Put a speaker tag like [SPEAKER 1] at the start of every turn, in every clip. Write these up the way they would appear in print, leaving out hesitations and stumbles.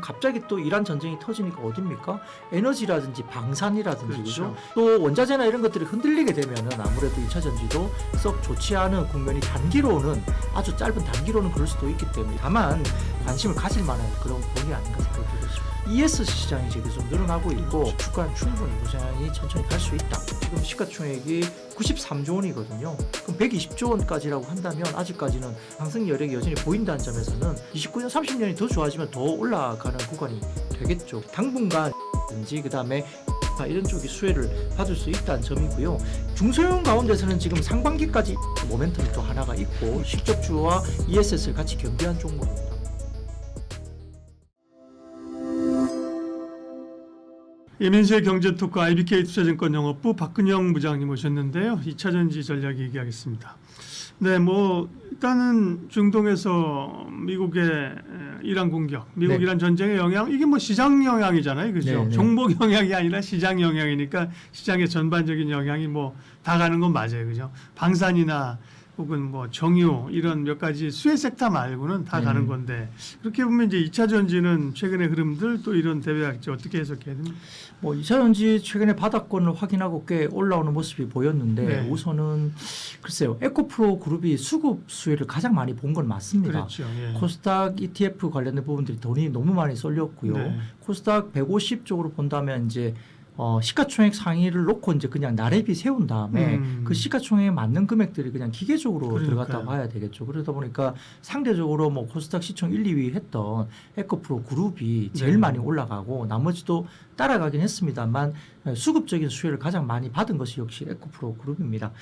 [SPEAKER 1] 갑자기 또 이란 전쟁이 터지니까 어딥니까? 에너지라든지 방산이라든지
[SPEAKER 2] 그렇죠.
[SPEAKER 1] 그죠? 또 원자재나 이런 것들이 흔들리게 되면은 아무래도 2차 전지도 썩 좋지 않은 국면이 단기로는 아주 짧은 단기로는 그럴 수도 있기 때문에 다만 관심을 가질 만한 그런 부분이 아닌가 생각이 들고 있습니다. ES 시장이 지금 좀 늘어나고 있고 주가는 충분히 시장이 천천히 갈 수 있다. 지금 시가총액이 93조 원이거든요. 그럼 120조 원까지라고 한다면 아직까지는 상승 여력이 여전히 보인다는 점에서는 29년, 30년이 더 좋아지면 더 올라가는 구간이 되겠죠. 당분간 그다음에 이런 쪽이 수혜를 받을 수 있다는 점이고요. 중소형 가운데서는 지금 상반기까지 모멘텀이 또 하나가 있고 실적주와 ESS를 같이 겸비한 종목입니다.
[SPEAKER 2] 이민수의 경제토크 IBK 투자증권 영업부 박근영 부장님 오셨는데요. 2차 전지 전략 얘기하겠습니다. 네, 뭐 일단은 중동에서 미국의 이란 공격, 미국
[SPEAKER 1] 네.
[SPEAKER 2] 이란 전쟁의 영향, 이게 뭐 시장 영향이잖아요, 그죠?
[SPEAKER 1] 네, 네.
[SPEAKER 2] 종목 영향이 아니라 시장 영향이니까 시장의 전반적인 영향이 뭐 다 가는 건 맞아요, 그죠? 방산이나 혹은 뭐 정유 이런 몇 가지 수혜 섹터 말고는 다 가는 건데 그렇게 보면 이제 2차 전지는 최근의 흐름들 또 이런 대비할지 어떻게 해석해야 됩니까?
[SPEAKER 1] 뭐 2차 전지 최근에 바닥권을 확인하고 꽤 올라오는 모습이 보였는데
[SPEAKER 2] 네.
[SPEAKER 1] 우선은 글쎄요 에코프로 그룹이 수급 수혜를 가장 많이 본 건 맞습니다.
[SPEAKER 2] 그렇죠. 예.
[SPEAKER 1] 코스닥 ETF 관련된 부분들이 돈이 너무 많이 쏠렸고요.
[SPEAKER 2] 네.
[SPEAKER 1] 코스닥 150 쪽으로 본다면 이제 시가총액 상위를 놓고 이제 그냥 나래비 세운 다음에 그 시가총액에 맞는 금액들이 그냥 기계적으로
[SPEAKER 2] 그러니까요.
[SPEAKER 1] 들어갔다 봐야 되겠죠. 그러다 보니까 상대적으로 뭐 코스닥 시총 1, 2위 했던 에코프로 그룹이 제일
[SPEAKER 2] 네.
[SPEAKER 1] 많이 올라가고 나머지도 따라가긴 했습니다만 수급적인 수혜를 가장 많이 받은 것이 역시 에코프로 그룹입니다.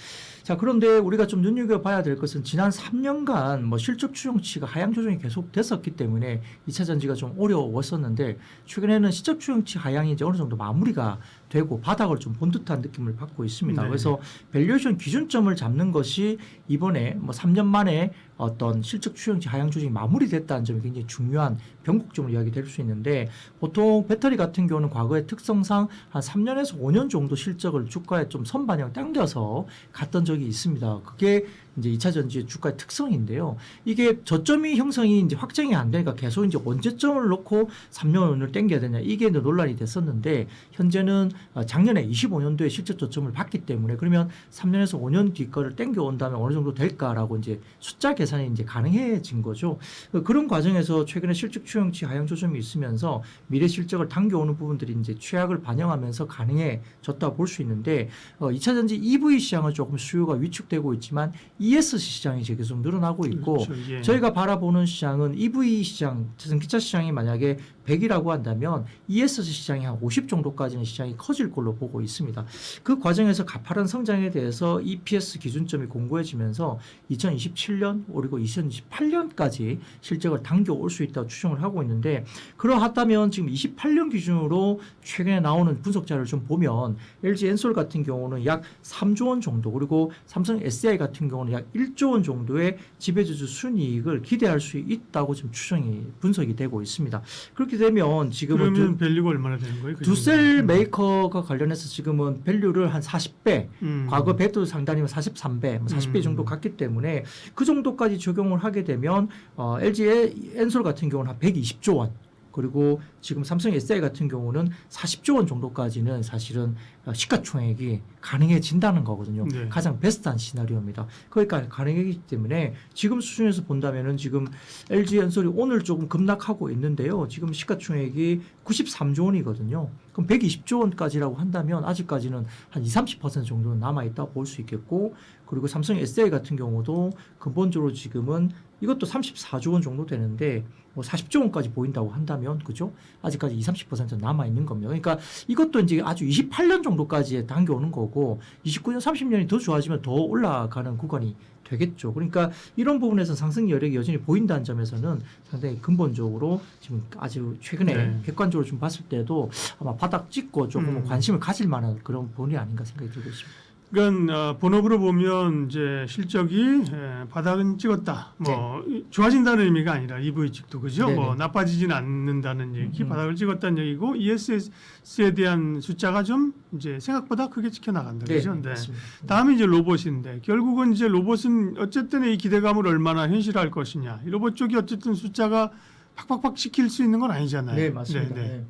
[SPEAKER 1] 자, 그런데 우리가 좀 눈여겨봐야 될 것은 지난 3년간 뭐 실적 추정치가 하향 조정이 계속 됐었기 때문에 2차 전지가 좀 어려웠었는데 최근에는 실적 추정치 하향이 이제 어느 정도 마무리가 되고 바닥을 좀 본 듯한 느낌을 받고 있습니다.
[SPEAKER 2] 네.
[SPEAKER 1] 그래서 밸류에이션 기준점을 잡는 것이 이번에 뭐 3년 만에 어떤 실적 추정치 하향 조정이 마무리됐다는 점이 굉장히 중요한 변곡점으로 이야기될 수 있는데 보통 배터리 같은 경우는 과거의 특성상 한 3년에서 5년 정도 실적을 주가에 좀 선반영 당겨서 갔던 적이 있습니다. 그게 이제 2차 전지의 주가의 특성인데요. 이게 저점이 형성이 이제 확정이 안 되니까 계속 이제 언제점을 놓고 3년을 당겨야 되냐 이게 이제 논란이 됐었는데 현재는 작년에 25년도에 실적 저점을 봤기 때문에 그러면 3년에서 5년 뒤 거를 당겨 온다면 어느 정도 될까라고 이제 숫자 계산이 이제 가능해진 거죠. 그런 과정에서 최근에 실적 추정치 하향 조정이 있으면서 미래 실적을 당겨오는 부분들이 이제 최악을 반영하면서 가능해졌다 볼 수 있는데 2차 전지 EV 시장은 조금 수요가 위축되고 있지만 ES 시장이 이제 계속 늘어나고 있고
[SPEAKER 2] 그렇죠. 예.
[SPEAKER 1] 저희가 바라보는 시장은 EV 시장, 전기차 시장이 만약에 100이라고 한다면 ES 시장이 한 50 정도까지는 시장이 커질 걸로 보고 있습니다. 그 과정에서 가파른 성장에 대해서 EPS 기준점이 공고해지면서 2027년 그리고 2028년까지 실적을 당겨올 수 있다고 추정을 하고 있는데 그러하다면 지금 28년 기준으로 최근에 나오는 분석 자료를 좀 보면 LG 엔솔 같은 경우는 약 3조 원 정도 그리고 삼성 SDI 같은 경우는 약 1조 원 정도의 지배주주 순이익을 기대할 수 있다고 지금 추정이 분석이 되고 있습니다. 그렇게 되면 지금은
[SPEAKER 2] 그러면 밸류가 얼마나 되는 거예요? 그
[SPEAKER 1] 두셀
[SPEAKER 2] 정도면?
[SPEAKER 1] 메이커가 관련해서 지금은 밸류를 한 40배, 과거 배도 상단이면 43배, 40배 정도 갔기 때문에 그 정도까지 적용을 하게 되면 LG 엔솔 같은 경우는 한 120조 원. 그리고 지금 삼성 SDI 같은 경우는 40조 원 정도까지는 사실은 시가총액이 가능해진다는 거거든요.
[SPEAKER 2] 네.
[SPEAKER 1] 가장 베스트한 시나리오입니다. 거기까지 가능하기 때문에 지금 수준에서 본다면은 지금 LG 엔솔이 오늘 조금 급락하고 있는데요. 지금 시가총액이 93조 원이거든요. 그럼 120조 원까지라고 한다면 아직까지는 한 20, 30% 정도는 남아있다고 볼 수 있겠고 그리고 삼성 SDI 같은 경우도 근본적으로 지금은 이것도 34조 원 정도 되는데 뭐 40조 원까지 보인다고 한다면 그죠? 아직까지 20, 30% 남아 있는 겁니다. 그러니까 이것도 이제 아주 28년 정도까지 당겨오는 거고 29년, 30년이 더 좋아지면 더 올라가는 구간이 되겠죠. 그러니까 이런 부분에서 상승 여력이 여전히 보인다는 점에서는 상당히 근본적으로 지금 아주 최근에
[SPEAKER 2] 네.
[SPEAKER 1] 객관적으로 좀 봤을 때도 아마 바닥 찍고 조금 관심을 가질 만한 그런 부분이 아닌가 생각이 들고 있습니다.
[SPEAKER 2] 그러니까 본업으로 보면 이제 실적이 바닥은 찍었다. 뭐 좋아진다는 의미가 아니라 EV 측도 그죠.
[SPEAKER 1] 네네.
[SPEAKER 2] 뭐 나빠지진 않는다는 얘기, 바닥을 찍었다는 얘기고 ESS에 대한 숫자가 좀 이제 생각보다 크게 지켜나간다. 그죠. 네.
[SPEAKER 1] 맞습니다.
[SPEAKER 2] 다음에 이제 로봇인데 결국은 이제 로봇은 어쨌든 이 기대감을 얼마나 현실화할 것이냐. 이 로봇 쪽이 어쨌든 숫자가 팍팍팍 시킬 수 있는 건 아니잖아요.
[SPEAKER 1] 네, 맞습니다.
[SPEAKER 2] 네, 네.
[SPEAKER 1] 네.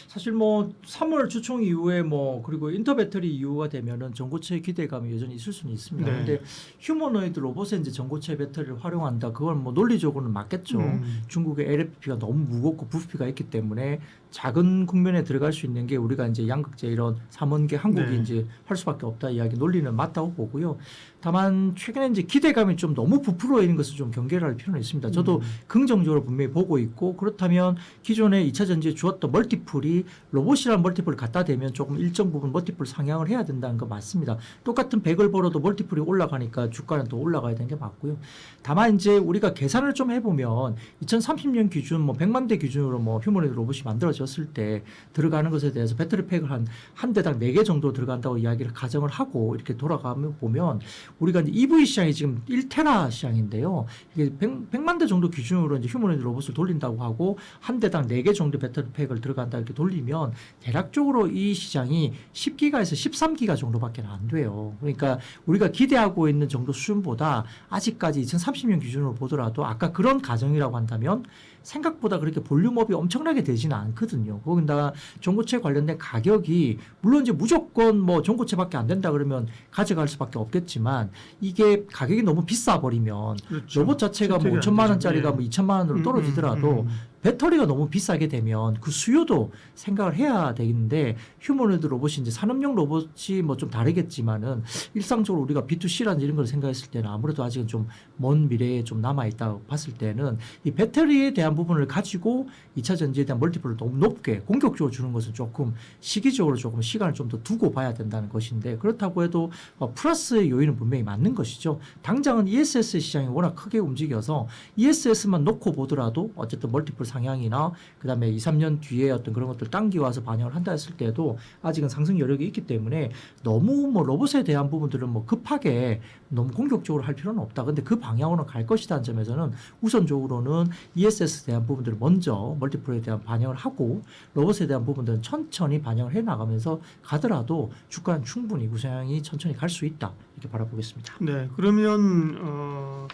[SPEAKER 1] 사실 뭐 3월 주총 이후에 뭐 그리고 인터 배터리 이후가 되면은 전고체 기대감이 여전히 있을 수는 있습니다.
[SPEAKER 2] 네.
[SPEAKER 1] 근데 휴머노이드 로봇에 이제 전고체 배터리를 활용한다. 그건 뭐 논리적으로는 맞겠죠. 중국의 LFP가 너무 무겁고 부피가 있기 때문에 작은 국면에 들어갈 수 있는 게 우리가 이제 양극재 이런 삼원계 한국이
[SPEAKER 2] 네.
[SPEAKER 1] 이제 할 수밖에 없다 이야기 논리는 맞다고 보고요. 다만 최근에 이제 기대감이 좀 너무 부풀어 있는 것을 좀 경계를 할 필요는 있습니다. 저도 긍정적으로 분명히 보고 있고 그렇다면 기존에 2차 전지에 주었던 멀티플이 로봇이라는 멀티플을 갖다 대면 조금 일정 부분 멀티플 상향을 해야 된다는 거 맞습니다. 똑같은 100을 벌어도 멀티플이 올라가니까 주가는 더 올라가야 되는 게 맞고요. 다만 이제 우리가 계산을 좀 해보면 2030년 기준 뭐 100만 대 기준으로 뭐 휴머노이드 로봇이 만들어졌을 때 들어가는 것에 대해서 배터리 팩을 한 대당 4개 정도 들어간다고 이야기를 가정을 하고 이렇게 돌아가면 보면 우리가 이제 EV 시장이 지금 1테라 시장인데요. 이게 100만 대 정도 기준으로 이제 휴머노이드 로봇을 돌린다고 하고 한 대당 4개 정도 배터리 팩을 들어간다 이렇게 돌리면 대략적으로 이 시장이 10기가에서 13기가 정도밖에 안 돼요. 그러니까 우리가 기대하고 있는 정도 수준보다 아직까지 2030년 기준으로 보더라도 아까 그런 가정이라고 한다면 생각보다 그렇게 볼륨업이 엄청나게 되지는 않거든요. 거기다가 전고체 관련된 가격이 물론 이제 무조건 뭐 전고체밖에 안 된다 그러면 가져갈 수밖에 없겠지만 이게 가격이 너무 비싸 버리면
[SPEAKER 2] 그렇죠.
[SPEAKER 1] 로봇 자체가 뭐
[SPEAKER 2] 선택이
[SPEAKER 1] 5천만
[SPEAKER 2] 안
[SPEAKER 1] 원짜리가
[SPEAKER 2] 되죠.
[SPEAKER 1] 뭐 2천만 원으로 떨어지더라도 배터리가 너무 비싸게 되면 그 수요도 생각을 해야 되는데 휴머노이드 로봇이 이제 산업용 로봇이 뭐 좀 다르겠지만은 일상적으로 우리가 B2C라는 이런 걸 생각했을 때는 아무래도 아직은 좀 먼 미래에 좀 남아 있다고 봤을 때는 이 배터리에 대한 부분을 가지고 2차 전지에 대한 멀티플을 너무 높게 공격적으로 주는 것은 조금 시기적으로 조금 시간을 좀 더 두고 봐야 된다는 것인데 그렇다고 해도 플러스의 요인은 분명히 맞는 것이죠. 당장은 ESS 시장이 워낙 크게 움직여서 ESS만 놓고 보더라도 어쨌든 멀티플 상향이나 그다음에 2, 3년 뒤에 어떤 그런 것들 당겨와서 반영을 한다 했을 때도 아직은 상승 여력이 있기 때문에 너무 뭐 로봇에 대한 부분들은 뭐 급하게 너무 공격적으로 할 필요는 없다. 근데 그 방향으로 갈 것이라는 점에서는 우선적으로는 ESS에 대한 부분들을 먼저 멀티플에 대한 반영을 하고 로봇에 대한 부분들은 천천히 반영을 해 나가면서 가더라도 주가는 충분히 우상향이 천천히 갈 수 있다. 이렇게 바라보겠습니다.
[SPEAKER 2] 네, 그러면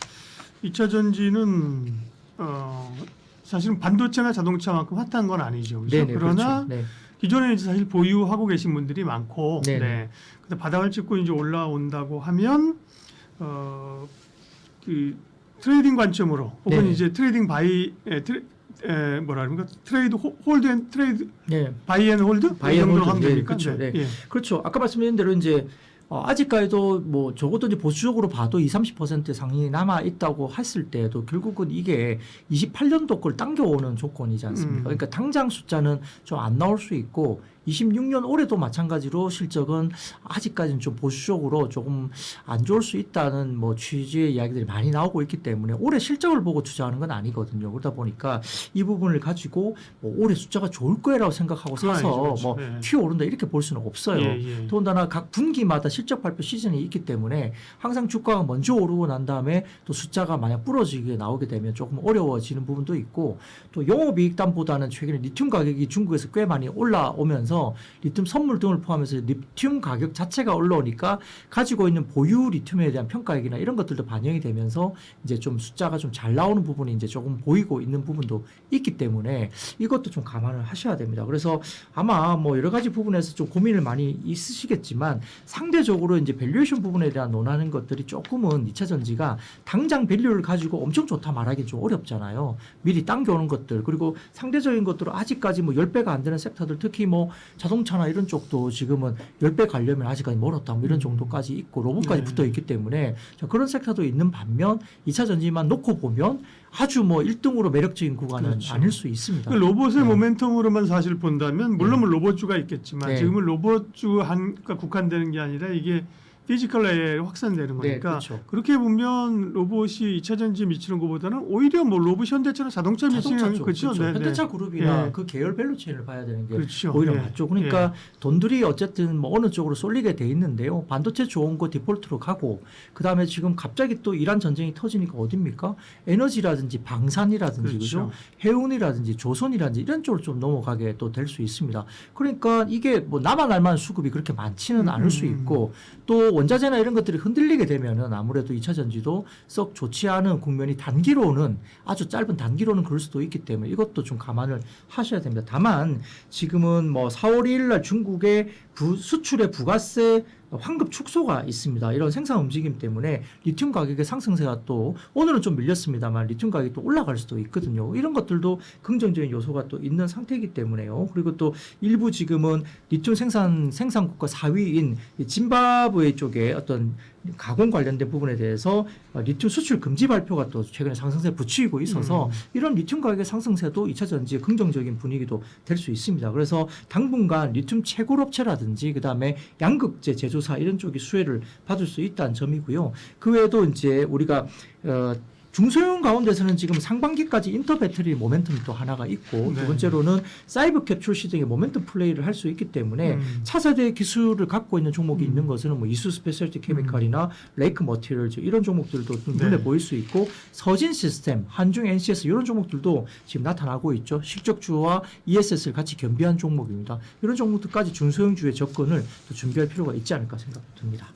[SPEAKER 2] 2차 전지는 사실은 반도체나 자동차만큼 핫한 건 아니죠. 그렇죠?
[SPEAKER 1] 네네,
[SPEAKER 2] 그러나
[SPEAKER 1] 그렇죠. 네.
[SPEAKER 2] 기존에 이제 사실 보유하고 계신 분들이 많고,
[SPEAKER 1] 네네.
[SPEAKER 2] 네. 근데 바닥을 찍고 이제 올라온다고 하면 그 트레이딩 관점으로 혹은
[SPEAKER 1] 네네.
[SPEAKER 2] 이제 트레이딩 바이 뭐라 그럽니까? 트레이드 홀드 앤 트레이드
[SPEAKER 1] 네.
[SPEAKER 2] 바이 앤 홀드
[SPEAKER 1] 바이
[SPEAKER 2] 이
[SPEAKER 1] 앤
[SPEAKER 2] 정도로
[SPEAKER 1] 홀드.
[SPEAKER 2] 하면
[SPEAKER 1] 네,
[SPEAKER 2] 됩니까?
[SPEAKER 1] 그렇죠. 네.
[SPEAKER 2] 예.
[SPEAKER 1] 그렇죠. 아까 말씀드린 대로 이제 아직까지도 뭐 적어도 이제 보수적으로 봐도 20-30% 상승이 남아 있다고 했을 때도 결국은 이게 28년도 걸 당겨오는 조건이지 않습니까? 그러니까 당장 숫자는 좀 안 나올 수 있고 26년 올해도 마찬가지로 실적은 아직까지는 좀 보수적으로 조금 안 좋을 수 있다는 뭐 취지의 이야기들이 많이 나오고 있기 때문에 올해 실적을 보고 투자하는 건 아니거든요. 그러다 보니까 이 부분을 가지고 뭐 올해 숫자가 좋을 거라고 생각하고
[SPEAKER 2] 그건
[SPEAKER 1] 사서
[SPEAKER 2] 아니죠, 그렇죠.
[SPEAKER 1] 뭐
[SPEAKER 2] 네.
[SPEAKER 1] 튀어오른다 이렇게 볼 수는 없어요.
[SPEAKER 2] 예.
[SPEAKER 1] 더군다나 각 분기마다 실적 발표 시즌이 있기 때문에 항상 주가가 먼저 오르고 난 다음에 또 숫자가 만약 부러지게 나오게 되면 조금 어려워지는 부분도 있고 또 영업이익담보다는 최근에 리튬 가격이 중국에서 꽤 많이 올라오면서 리튬 선물 등을 포함해서 리튬 가격 자체가 올라오니까 가지고 있는 보유 리튬에 대한 평가액이나 이런 것들도 반영이 되면서 이제 좀 숫자가 좀 잘 나오는 부분이 이제 조금 보이고 있는 부분도 있기 때문에 이것도 좀 감안을 하셔야 됩니다. 그래서 아마 뭐 여러 가지 부분에서 좀 고민을 많이 있으시겠지만 상대적으로 이제 밸류에이션 부분에 대한 논하는 것들이 조금은 2차 전지가 당장 밸류를 가지고 엄청 좋다 말하기 좀 어렵잖아요. 미리 당겨오는 것들 그리고 상대적인 것들은 아직까지 뭐 10배가 안 되는 섹터들 특히 뭐 자동차나 이런 쪽도 지금은 10배 가려면 아직까지 멀었다 뭐 이런 정도까지 있고 로봇까지 붙어 있기 때문에 자, 그런 섹터도 있는 반면 2차 전지만 놓고 보면 아주 뭐 1등으로 매력적인 구간은
[SPEAKER 2] 그렇죠.
[SPEAKER 1] 아닐 수 있습니다.
[SPEAKER 2] 그 로봇의
[SPEAKER 1] 네.
[SPEAKER 2] 모멘텀으로만 사실 본다면 물론 로봇주가 있겠지만
[SPEAKER 1] 네.
[SPEAKER 2] 지금은 로봇주 한가 국한되는 게 아니라 이게 피지컬에 확산되는 거니까
[SPEAKER 1] 네, 그렇죠.
[SPEAKER 2] 그렇게 보면 로봇이 2차 전지에 미치는 것보다는 오히려 뭐 로봇 현대차나 자동차에 미치는
[SPEAKER 1] 자동차 쪽,
[SPEAKER 2] 그렇죠.
[SPEAKER 1] 그렇죠.
[SPEAKER 2] 네,
[SPEAKER 1] 현대차
[SPEAKER 2] 네.
[SPEAKER 1] 그룹이나
[SPEAKER 2] 예.
[SPEAKER 1] 그 계열 밸류체인을 봐야 되는 게
[SPEAKER 2] 그렇죠.
[SPEAKER 1] 오히려
[SPEAKER 2] 예.
[SPEAKER 1] 맞죠. 그러니까 돈들이 어쨌든 뭐 어느 쪽으로 쏠리게 돼 있는데요. 반도체 좋은 거 디폴트로 가고 그다음에 지금 갑자기 또 이란 전쟁이 터지니까 어딥니까? 에너지라든지 방산이라든지
[SPEAKER 2] 그렇죠.
[SPEAKER 1] 그죠? 해운이라든지 조선이라든지 이런 쪽으로 좀 넘어가게 또 될 수 있습니다. 그러니까 이게 뭐 나만 알만한 수급이 그렇게 많지는 않을 수 있고 또 원자재나 이런 것들이 흔들리게 되면은 아무래도 2차 전지도 썩 좋지 않은 국면이 단기로는 아주 짧은 단기로는 그럴 수도 있기 때문에 이것도 좀 감안을 하셔야 됩니다. 다만 지금은 뭐 4월 2일 날 중국의 수출의 부가세 환급 축소가 있습니다. 이런 생산 움직임 때문에 리튬 가격의 상승세가 또 오늘은 좀 밀렸습니다만 리튬 가격이 또 올라갈 수도 있거든요. 이런 것들도 긍정적인 요소가 또 있는 상태이기 때문에요. 그리고 또 일부 지금은 리튬 생산국가 4위인 짐바브웨 쪽에 어떤 가공 관련된 부분에 대해서 리튬 수출 금지 발표가 또 최근에 상승세에 부추기고 있어서 이런 리튬 가격의 상승세도 2차 전지의 긍정적인 분위기도 될 수 있습니다. 그래서 당분간 리튬 채굴업체라든지 그다음에 양극재 제조사 이런 쪽이 수혜를 받을 수 있다는 점이고요. 그 외에도 이제 우리가 중소형 가운데서는 지금 상반기까지 인터 배터리 모멘텀이 또 하나가 있고
[SPEAKER 2] 네.
[SPEAKER 1] 두 번째로는 사이버 캡 출시 등의 모멘텀 플레이를 할 수 있기 때문에 차세대 기술을 갖고 있는 종목이 있는 것은 뭐 이수 스페셜티 케미칼이나 레이크 머티리얼즈 이런 종목들도 좀 눈에
[SPEAKER 2] 네.
[SPEAKER 1] 보일 수 있고 서진 시스템, 한중 NCS 이런 종목들도 지금 나타나고 있죠. 실적주와 ESS를 같이 겸비한 종목입니다. 이런 종목들까지 중소형주의 접근을 또 준비할 필요가 있지 않을까 생각됩니다.